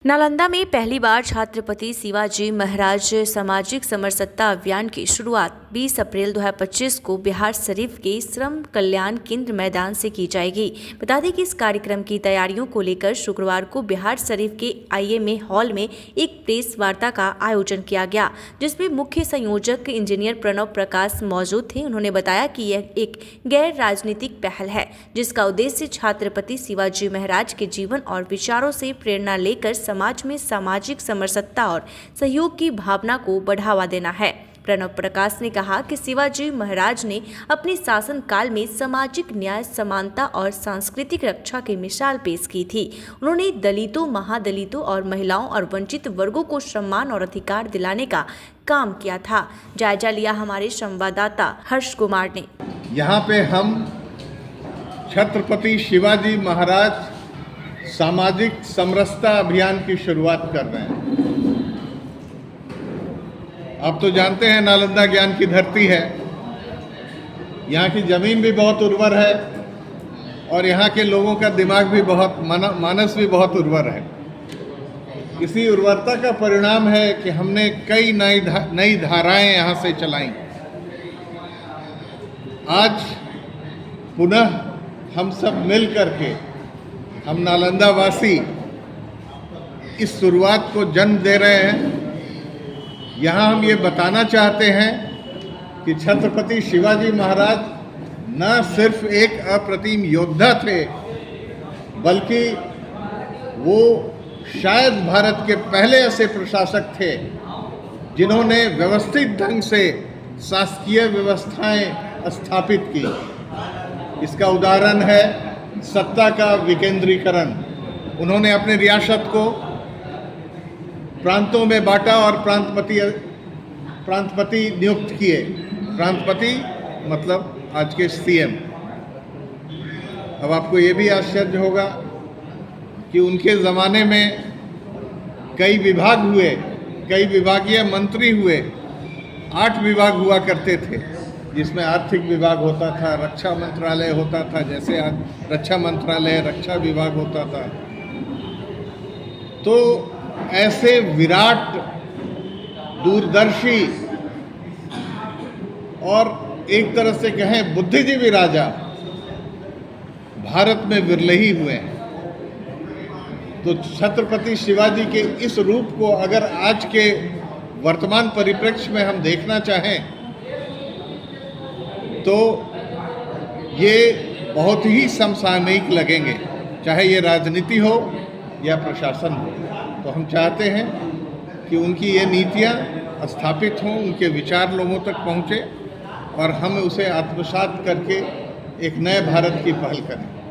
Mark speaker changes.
Speaker 1: नालंदा में पहली बार छत्रपति शिवाजी महाराज सामाजिक समरसता अभियान की शुरुआत 20 अप्रैल 2025 को बिहार शरीफ के श्रम कल्याण केंद्र मैदान से की जाएगी। बता दें कि इस कार्यक्रम की तैयारियों को लेकर शुक्रवार को बिहार शरीफ के IMA हॉल में एक प्रेस वार्ता का आयोजन किया गया, जिसमें मुख्य संयोजक इंजीनियर प्रणव प्रकाश मौजूद थे। उन्होंने बताया कि यह एक गैर राजनीतिक पहल है, जिसका उद्देश्य छत्रपति शिवाजी महाराज के जीवन और विचारों से प्रेरणा लेकर समाज में सामाजिक समरसता और सहयोग की भावना को बढ़ावा देना है। प्रणव प्रकाश ने कहा कि शिवाजी महाराज ने अपने शासन काल में सामाजिक न्याय, समानता और सांस्कृतिक रक्षा की मिसाल पेश की थी। उन्होंने दलितों, महादलितों और महिलाओं और वंचित वर्गों को सम्मान और अधिकार दिलाने का काम किया था। जायजा लिया हमारे संवाददाता हर्ष कुमार ने।
Speaker 2: यहाँ पे हम छत्रपति शिवाजी महाराज सामाजिक समरसता अभियान की शुरुआत कर रहे हैं। आप तो जानते हैं नालंदा ज्ञान की धरती है, यहाँ की ज़मीन भी बहुत उर्वर है और यहाँ के लोगों का दिमाग भी बहुत, मानस भी बहुत उर्वर है। इसी उर्वरता का परिणाम है कि हमने कई नई धाराएं यहाँ से चलाई। आज पुनः हम सब मिल करके, हम नालंदा वासी इस शुरुआत को जन्म दे रहे हैं। यहाँ हम ये बताना चाहते हैं कि छत्रपति शिवाजी महाराज न सिर्फ एक अप्रतिम योद्धा थे, बल्कि वो शायद भारत के पहले ऐसे प्रशासक थे जिन्होंने व्यवस्थित ढंग से शासकीय व्यवस्थाएं स्थापित की। इसका उदाहरण है सत्ता का विकेंद्रीकरण। उन्होंने अपनी रियासत को प्रांतों में बांटा और प्रांतपति नियुक्त किए। प्रांतपति मतलब आज के CM। अब आपको ये भी आश्चर्य होगा कि उनके ज़माने में कई विभाग हुए, कई विभागीय मंत्री हुए। 8 विभाग हुआ करते थे, जिसमें आर्थिक विभाग होता था, रक्षा मंत्रालय होता था, जैसे आज रक्षा मंत्रालय, रक्षा विभाग होता था। तो ऐसे विराट, दूरदर्शी और एक तरह से कहें बुद्धिजीवी राजा भारत में विरले ही हुए हैं। तो छत्रपति शिवाजी के इस रूप को अगर आज के वर्तमान परिप्रेक्ष्य में हम देखना चाहें तो ये बहुत ही समसामयिक लगेंगे, चाहे ये राजनीति हो या प्रशासन हो। तो हम चाहते हैं कि उनकी ये नीतियाँ स्थापित हों, उनके विचार लोगों तक पहुँचे और हम उसे आत्मसात करके एक नए भारत की पहल करें।